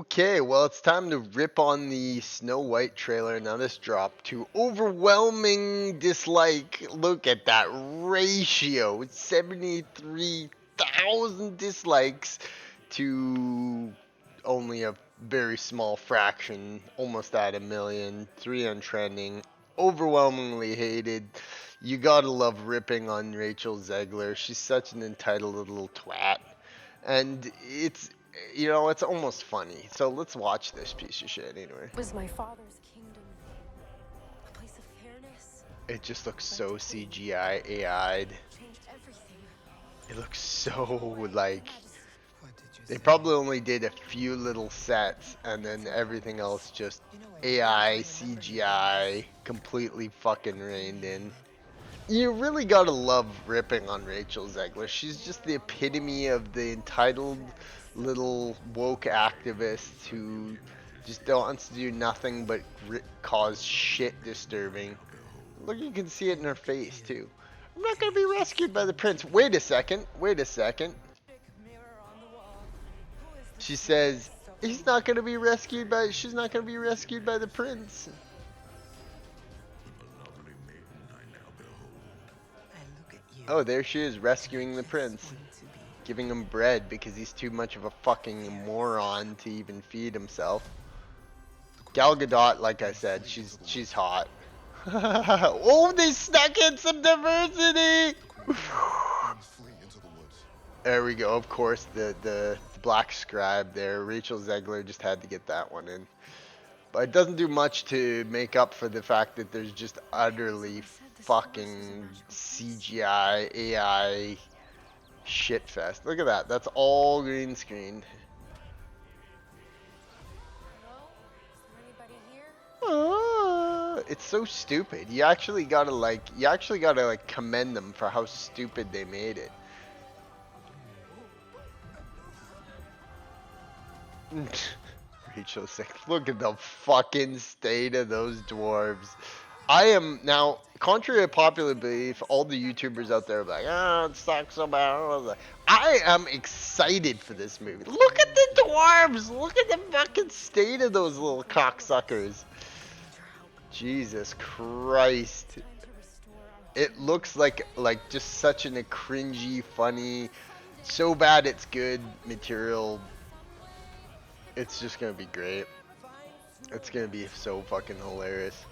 Okay, well, it's time to rip on the Snow White trailer. Now, this dropped to overwhelming dislike. Look at that ratio. It's 73,000 dislikes to only a very small fraction, almost at a million. 3 on trending. Overwhelmingly hated. You gotta love ripping on Rachel Zegler. She's such an entitled little twat. And it's almost funny. So let's watch this piece of shit anyway. It was my father's kingdom, a place of fairness. It just looks so CGI AI'd. Changed everything. It looks so like they probably only did a few little sets and then everything else just AI CGI completely fucking reined in. You really gotta love ripping on Rachel Zegler. She's just the epitome of the entitled little woke activist who just wants to do nothing but cause shit disturbing. Look, you can see it in her face too. I'm not gonna be rescued by the prince. Wait a second. Wait a second. She says he's not gonna be rescued by. She's not gonna be rescued by the prince. Oh, there she is, rescuing the prince. Giving him bread because he's too much of a fucking moron to even feed himself. Gal Gadot, like I said, she's hot. Oh, they snuck in some diversity! There we go, of course, the black scribe there. Rachel Zegler just had to get that one in. But it doesn't do much to make up for the fact that there's just utterly fucking CGI, AI shitfest. Look at that. That's all green screen. It's so stupid. You actually gotta like commend them for how stupid they made it. Rachel's like, look at the fucking state of those dwarves. I am now, contrary to popular belief, all the YouTubers out there are like, oh, it sucks so bad. I am excited for this movie. Look at the dwarves. Look at the fucking state of those little cocksuckers. Jesus Christ. It looks like just such a cringy, funny, so bad it's good material. It's just gonna be great. It's gonna be so fucking hilarious.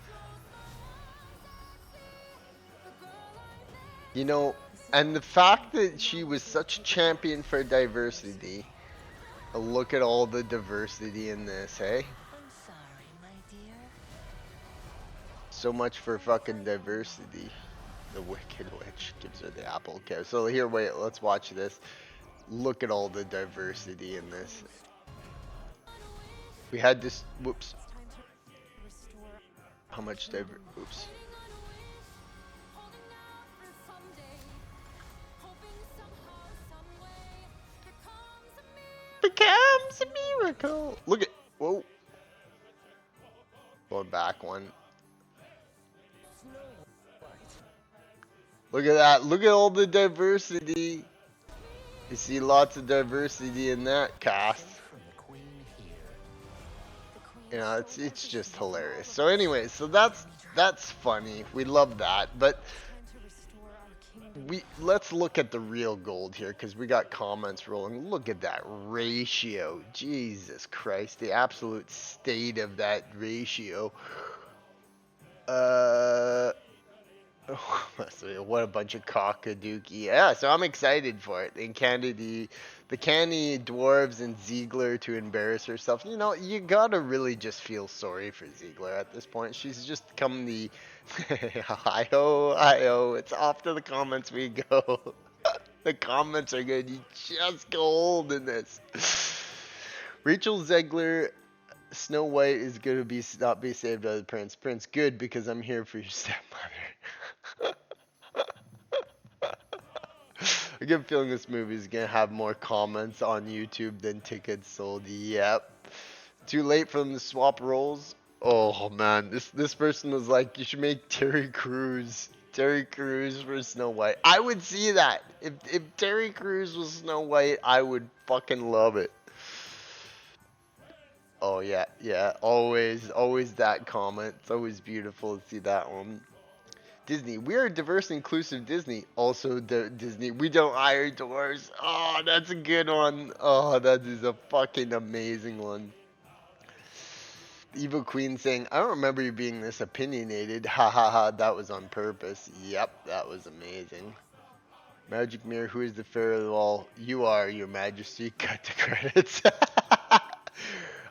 You know, and the fact that she was such a champion for diversity. Look at all the diversity in this, hey? So much for fucking diversity. The Wicked Witch gives her the apple. Okay, so here, wait, let's watch this. Look at all the diversity in this. We had this, whoops. How much oops. Becomes a miracle. Look at, whoa. Going back one. Look at that. Look at all the diversity. You see lots of diversity in that cast. You know, it's just hilarious. So anyway, so that's funny. We love that. But let's look at the real gold here because we got comments rolling. Look at that ratio. Jesus Christ, the absolute state of that ratio. What a bunch of cockadookie. Yeah, so I'm excited for it. And the candy dwarves and Ziegler to embarrass herself. You know, you gotta really just feel sorry for Ziegler at this point. She's just come the hi-ho, it's off to the comments we go. The comments are good. You just go old in this. Rachel Zegler, Snow White is gonna not be saved by the prince. Prince, good, because I'm here for your stepmother. I get a feeling this movie is gonna have more comments on YouTube than tickets sold. Yep. Too late for them to swap roles. Oh man, this person was like, you should make Terry Crews for Snow White. I would see that. If Terry Crews was Snow White, I would fucking love it. Oh yeah, yeah. Always that comment. It's always beautiful to see that one. Disney, we are a diverse, inclusive Disney. Also, Disney, we don't hire dwarves. Oh, that's a good one. Oh, that is a fucking amazing one. Evil Queen saying, I don't remember you being this opinionated. Ha ha ha, that was on purpose. Yep, that was amazing. Magic Mirror, who is the fair of all? You are, your majesty. Cut the credits.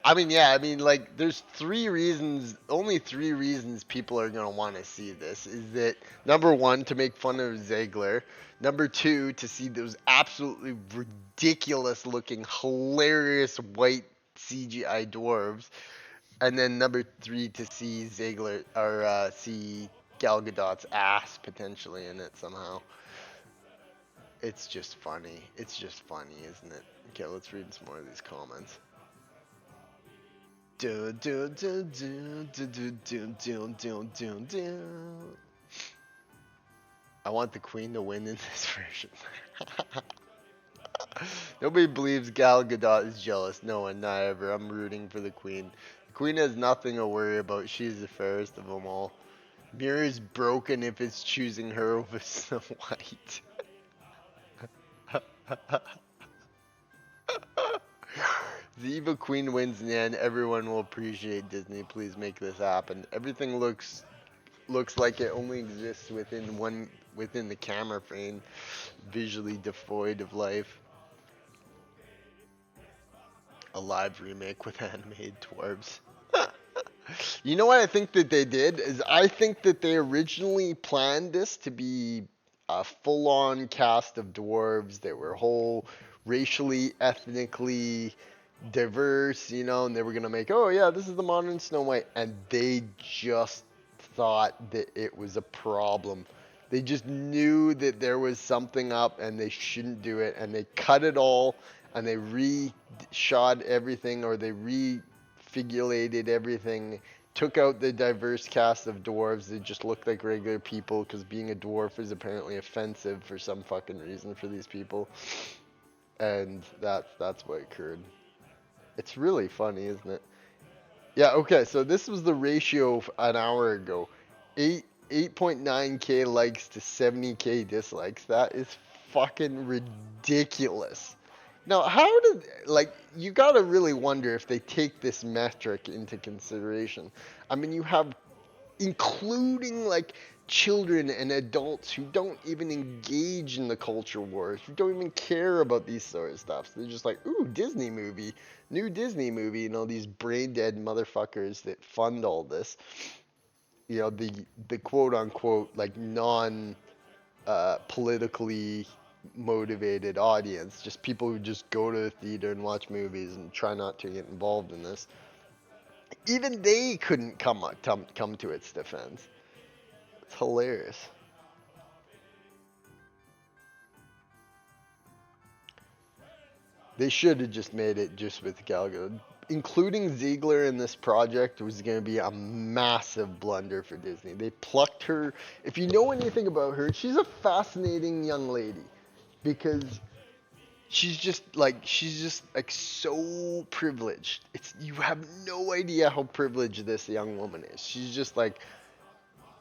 I mean, yeah, I mean, like, there's three reasons, only three reasons people are going to want to see this. Is that, number one, to make fun of Ziegler. Number two, to see those absolutely ridiculous looking, hilarious white CGI dwarves. And then number three, to see Ziegler, or see Gal Gadot's ass potentially in it somehow. It's just funny. It's just funny, isn't it? Okay, let's read some more of these comments. Do, do, do, do, do, do, do, do, do, do, do. I want the queen to win in this version. Nobody believes Gal Gadot is jealous. No one, not ever. I'm rooting for the queen. The queen has nothing to worry about. She's the fairest of them all. Mirror is broken if it's choosing her over Snow White. The evil queen wins in the end. Everyone will appreciate Disney. Please make this happen. Everything looks like it only exists within the camera frame, visually devoid of life. A live remake with animated dwarves. You know what I think that they did is I think that they originally planned this to be a full-on cast of dwarves that were whole racially, ethnically diverse, you know, and they were gonna make, oh yeah, this is the modern Snow White, and they just thought that it was a problem. They just knew that there was something up and they shouldn't do it, and they cut it all and they re-shot everything, or they refigurated everything, took out the diverse cast of dwarves that just looked like regular people because being a dwarf is apparently offensive for some fucking reason for these people, and that's what occurred. It's really funny, isn't it? Yeah, okay, so this was the ratio an hour ago. 8.9k likes to 70k dislikes. That is fucking ridiculous. Now, how did, like, you gotta really wonder if they take this metric into consideration. I mean, you have, including, like, children and adults who don't even engage in the culture wars, who don't even care about these sort of stuff. So they're just like, ooh, Disney movie, new Disney movie, and all these brain dead motherfuckers that fund all this. You know, the quote unquote like non politically motivated audience, just people who just go to the theater and watch movies and try not to get involved in this. Even they couldn't come to its defense. It's hilarious. They should have just made it just with Gal Gadot. Including Ziegler in this project was going to be a massive blunder for Disney. They plucked her. If you know anything about her, she's a fascinating young lady because she's just like so privileged. It's, you have no idea how privileged this young woman is. She's just like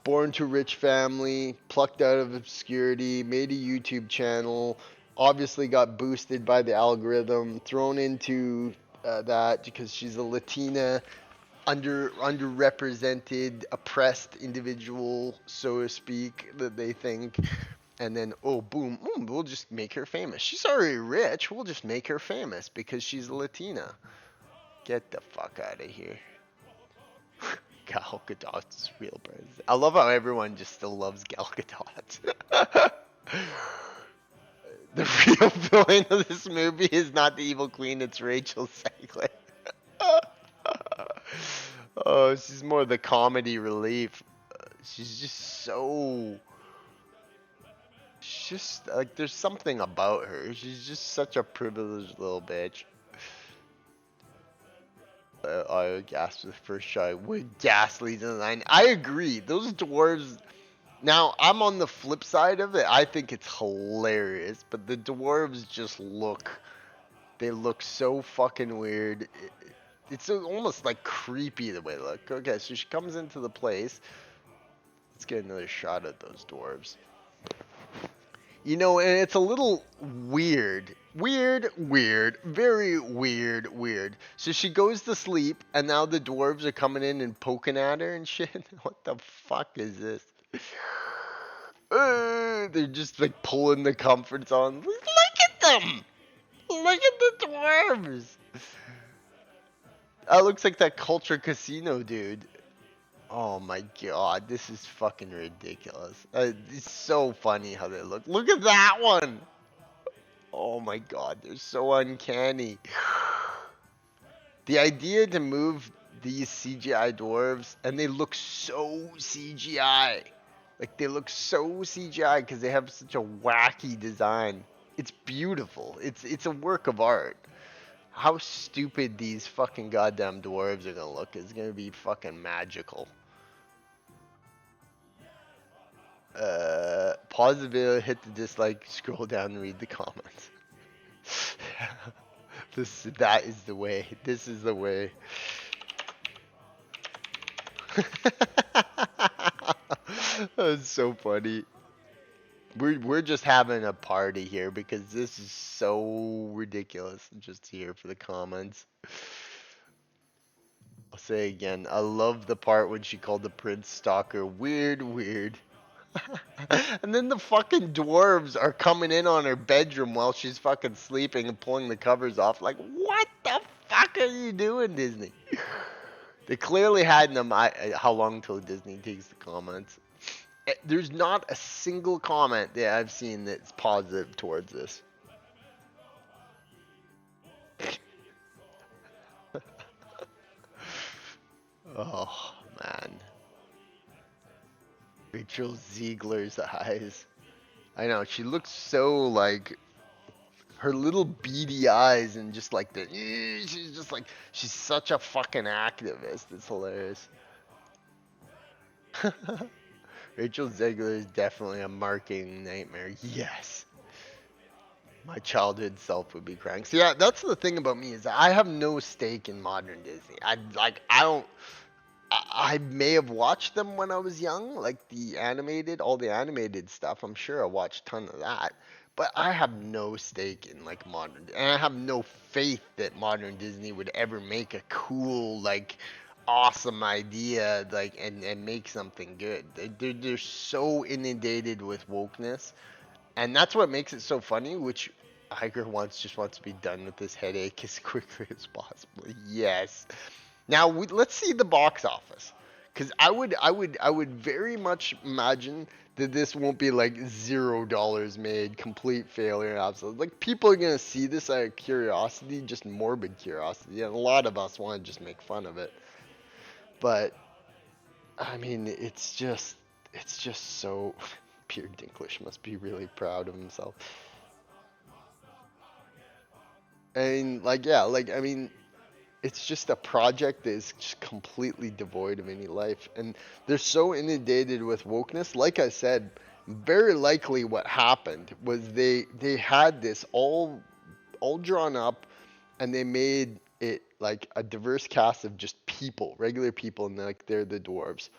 born to a rich family, plucked out of obscurity, made a YouTube channel, obviously got boosted by the algorithm, thrown into that because she's a Latina, underrepresented, oppressed individual, so to speak, that they think. And then, oh, boom, we'll just make her famous. She's already rich. We'll just make her famous because she's a Latina. Get the fuck out of here. Gal Gadot's real brand. I love how everyone just still loves Gal Gadot. The real villain of this movie is not the evil queen, it's Rachel Zegler. Oh, she's more the comedy relief. She's just so. She's just like, there's something about her. She's just such a privileged little bitch. I gasped with the first shot. What ghastly design. I agree. Those dwarves. Now, I'm on the flip side of it. I think it's hilarious, but the dwarves just look. They look so fucking weird. it's almost like creepy the way they look. Okay, so she comes into the place. Let's get another shot at those dwarves. You know, and it's a little weird. Weird. Very weird. So she goes to sleep, and now the dwarves are coming in and poking at her and shit. What the fuck is this? They're just like pulling the comforts on. Look at them! Look at the dwarves! That looks like that Culture Casino dude. Oh my god, this is fucking ridiculous. It's so funny how they look. Look at that one! Oh my god, they're so uncanny. The idea to move these CGI dwarves, and they look so CGI. Like, they look so CGI because they have such a wacky design. It's beautiful. It's a work of art. How stupid these fucking goddamn dwarves are gonna look is gonna be fucking magical. Pause the video, hit the dislike, scroll down and read the comments. That is the way. This is the way. That's so funny. We're just having a party here because this is so ridiculous. Just here for the comments. I'll say again, I love the part when she called the prince stalker weird. And then the fucking dwarves are coming in on her bedroom while she's fucking sleeping and pulling the covers off. Like, what the fuck are you doing, Disney? They clearly had them. How long till Disney takes the comments? There's not a single comment that I've seen that's positive towards this. Oh, man. Rachel Ziegler's eyes. I know, she looks so like her little beady eyes and just like the she's just like she's such a fucking activist. It's hilarious. Rachel Ziegler is definitely a marketing nightmare. Yes. My childhood self would be crying. So yeah, that's the thing about me is that I have no stake in modern Disney. I don't I may have watched them when I was young, like all the animated stuff. I'm sure I watched a ton of that. But I have no stake in like modern, and I have no faith that modern Disney would ever make a cool, like, awesome idea, like, and make something good. They're so inundated with wokeness, and that's what makes it so funny. Which Iger just wants to be done with this headache as quickly as possible. Yes. Now let's see the box office, because I would very much imagine that this won't be like $0 made, complete failure, absolute. Like, people are gonna see this out of curiosity, just morbid curiosity, and a lot of us want to just make fun of it. But I mean, it's just so. Peter Dinklage must be really proud of himself. And like, yeah, like, I mean, it's just a project that is just completely devoid of any life, and they're so inundated with wokeness. Like I said, very likely what happened was they had this all drawn up, and they made it like a diverse cast of just people, regular people, and like they're the dwarves.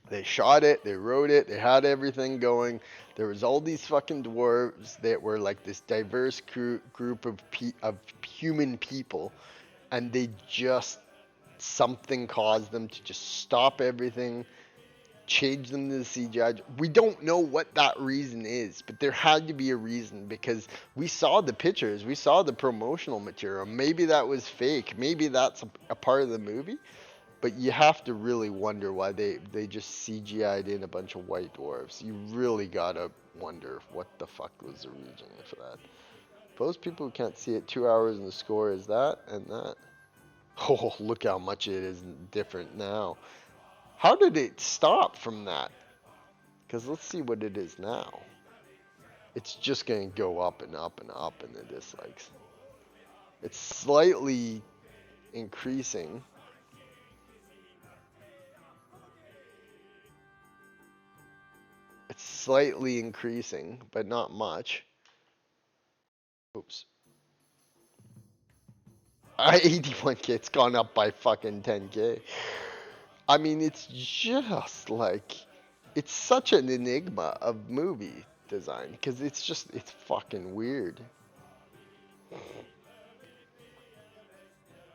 They shot it, they wrote it, they had everything going. There was all these fucking dwarves that were like this diverse group of human people, and they just something caused them to just stop everything, change them to the CGI. We don't know what that reason is, but there had to be a reason, because we saw the pictures, we saw the promotional material. Maybe that was fake, maybe that's a part of the movie, but you have to really wonder why they just CGI'd in a bunch of white dwarves. You really gotta wonder what the fuck was the reason for that. For those people who can't see it, 2 hours and the score is that and that. Oh, look how much it is different now. How did it stop from that? Because let's see what it is now. It's just going to go up and up and up in the dislikes. It's slightly increasing. It's slightly increasing, but not much. Oops. 81K. It's gone up by fucking 10K. I mean, it's just like, it's such an enigma of movie design because it's fucking weird.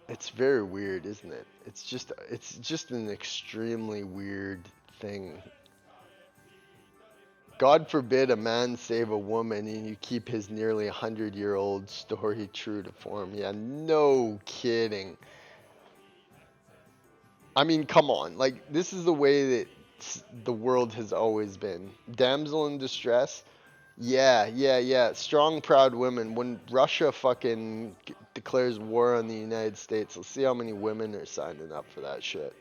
It's very weird, isn't it? It's just an extremely weird thing. God forbid a man save a woman and you keep his nearly 100-year-old story true to form. Yeah, no kidding. I mean, come on. Like, this is the way that the world has always been. Damsel in distress. Yeah, yeah, yeah. Strong, proud women. When Russia fucking declares war on the United States, let's see how many women are signing up for that shit.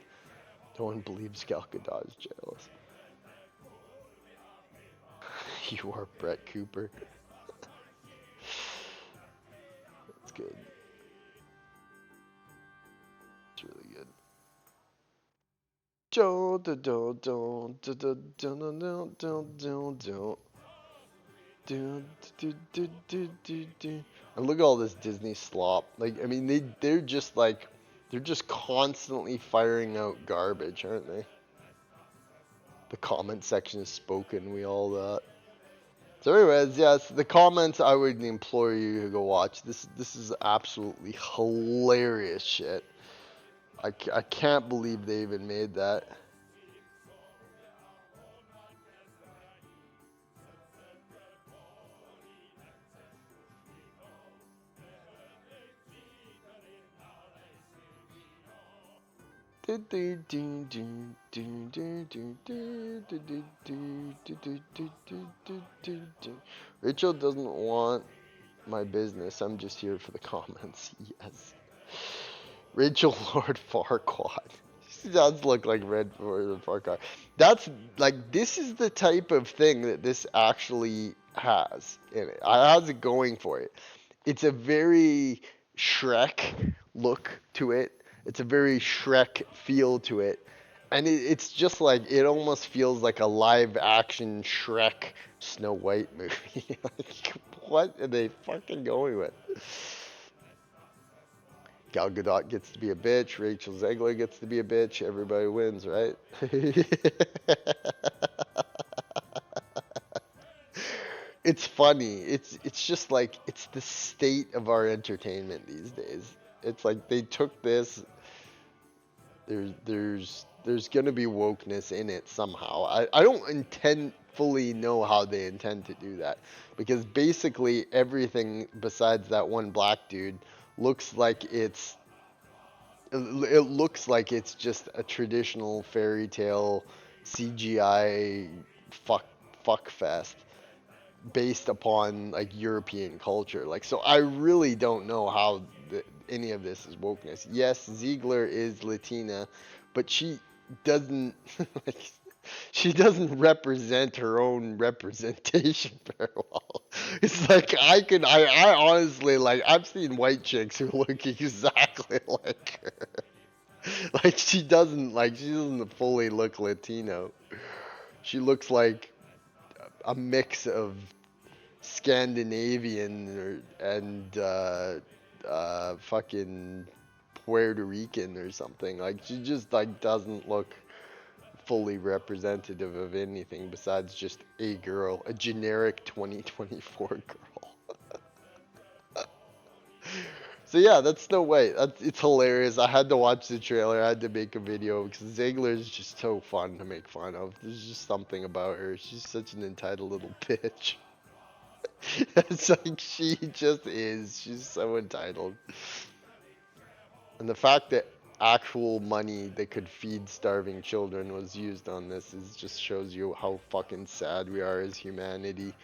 No one believes Gal Gadot's jealous. You are Brett Cooper. That's good. It's really good. Don't, don't, don't, don't, don't, don't, don't, don't, don't. And look at all this Disney slop. Like, I mean, they're just constantly firing out garbage, aren't they? The comment section is spoken. We all that. So, anyways, yes, the comments. I would implore you to go watch. This is absolutely hilarious shit. I can't believe they even made that. Rachel doesn't want my business. I'm just here for the comments. Yes. Rachel Lord Farquaad. She does look like Red Lord Farquaad. That's like, this is the type of thing that this actually has in it. It has it going for it. It's a very Shrek look to it. It's a very Shrek feel to it. And it's just like, it almost feels like a live action Shrek Snow White movie. Like, what are they fucking going with? Gal Gadot gets to be a bitch. Rachel Zegler gets to be a bitch. Everybody wins, right? It's funny. It's just like, it's the state of our entertainment these days. It's like they took this. There's gonna be wokeness in it somehow. I don't fully know how they intend to do that, because basically everything besides that one black dude looks like it looks like it's just a traditional fairy tale CGI fuck fest based upon like European culture. Like, so I really don't know how any of this is wokeness. Yes, Ziegler is Latina, but she doesn't like, she doesn't represent her own representation very well. It's like, I honestly, like, I've seen white chicks who look exactly like her. She doesn't fully look Latino. She looks like a mix of Scandinavian and fucking Puerto Rican or something. Like, she just like doesn't look fully representative of anything besides just a girl, a generic 2024 girl. So yeah, that's no way. It's hilarious. I had to watch the trailer. I had to make a video because Ziegler is just so fun to make fun of. There's just something about her. She's such an entitled little bitch. It's like, she just is. She's so entitled. And the fact that actual money that could feed starving children was used on this is just shows you how fucking sad we are as humanity.